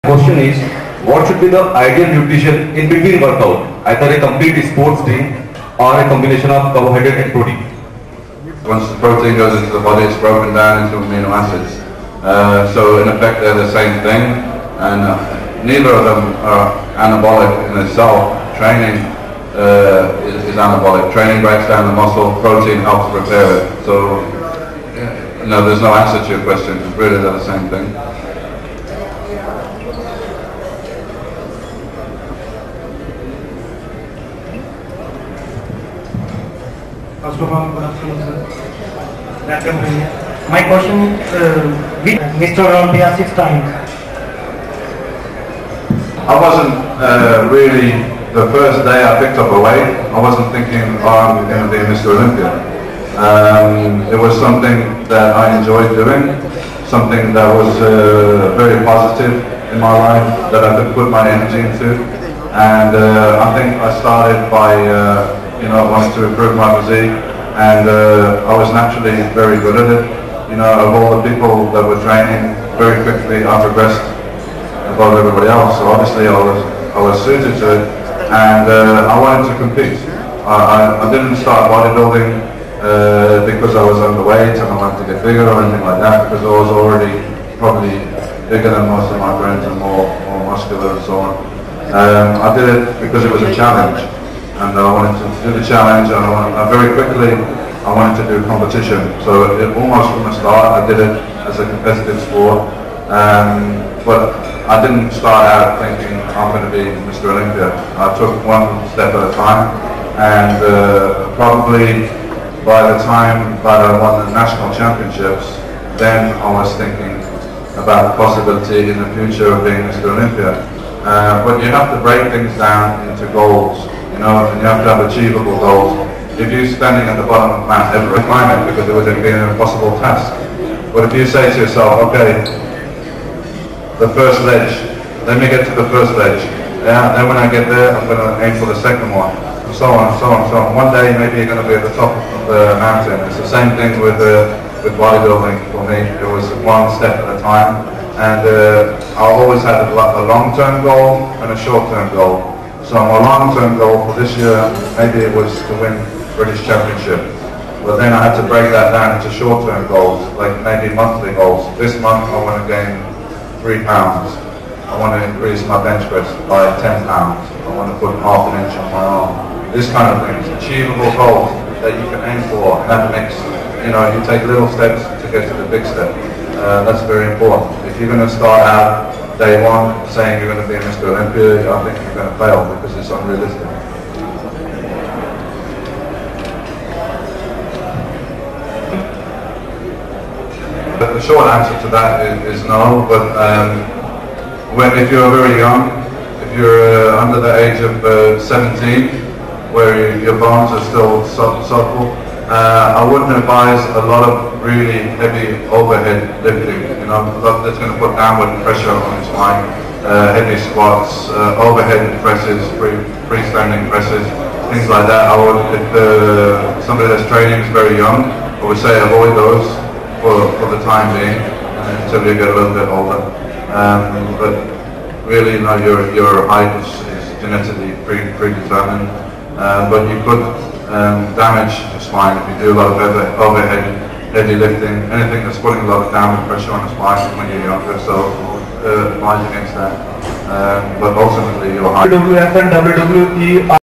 Question is, what should be the ideal nutrition in between workout? Either a complete sports drink or a combination of carbohydrate and protein. Once the protein goes into the body, it's broken down into amino acids. So in effect, they're the same thing, and neither of them are anabolic in itself. Training is anabolic. Training breaks down the muscle. Protein helps repair it. So no, there's no answer to your question. Really, they're the same thing. First of all, good afternoon, sir. My question is, Mr. Olympia 6 times. I wasn't really, the first day I picked up a weight, I wasn't thinking, oh, I'm going to be Mr. Olympia. It was something that I enjoyed doing, something that was very positive in my life, that I could put my energy into. And I think I started by I wanted to improve my physique, and I was naturally very good at it. Of all the people that were training, very quickly I progressed above everybody else. So obviously I was suited to it, and I wanted to compete. I didn't start bodybuilding because I was underweight and I wanted to get bigger or anything like that, because I was already probably bigger than most of my friends and more muscular and so on. I did it because it was a challenge. And I wanted to do the challenge, and very quickly I wanted to do competition. So almost from the start I did it as a competitive sport, but I didn't start out thinking I'm going to be Mr. Olympia. I took one step at a time, and probably by the time that I won the national championships, then I was thinking about the possibility in the future of being Mr. Olympia. But you have to break things down into goals. And you have to have achievable goals. If you're standing at the bottom of Mount Everest, climb it because it would be an impossible task. But if you say to yourself, okay, the first ledge, let me get to the first ledge. Yeah, then when I get there, I'm going to aim for the second one, and so on, and so on, and so on. One day, maybe you're going to be at the top of the mountain. It's the same thing with bodybuilding for me. It was one step at a time, and I always had a long-term goal and a short-term goal. So my long-term goal for this year, maybe it was to win British Championship. But then I had to break that down into short-term goals, like maybe monthly goals. This month I want to gain 3 pounds. I want to increase my bench press by 10 pounds. I want to put half an inch on my arm. This kind of things, achievable goals that you can aim for. And that makes, you take little steps to get to the big step. That's very important. If you're going to start out day one saying you're going to be Mr. Olympia, I think you're going to fail because it's unrealistic. But the short answer to that is no, but if you're very young, if you're under the age of 17, where your bones are still supple, I wouldn't advise a lot of really heavy overhead lifting, that's going to put downward pressure on your spine, heavy squats, overhead presses, freestanding presses, things like that. If somebody that's training is very young, I would say avoid those for the time being until you get a little bit older. But really, your height is genetically predetermined, but you could damage the spine if you do a lot of overhead heavy lifting, anything that's putting a lot of downward pressure on the spine when you're younger, so advise against that. But ultimately your height. WWF and WWE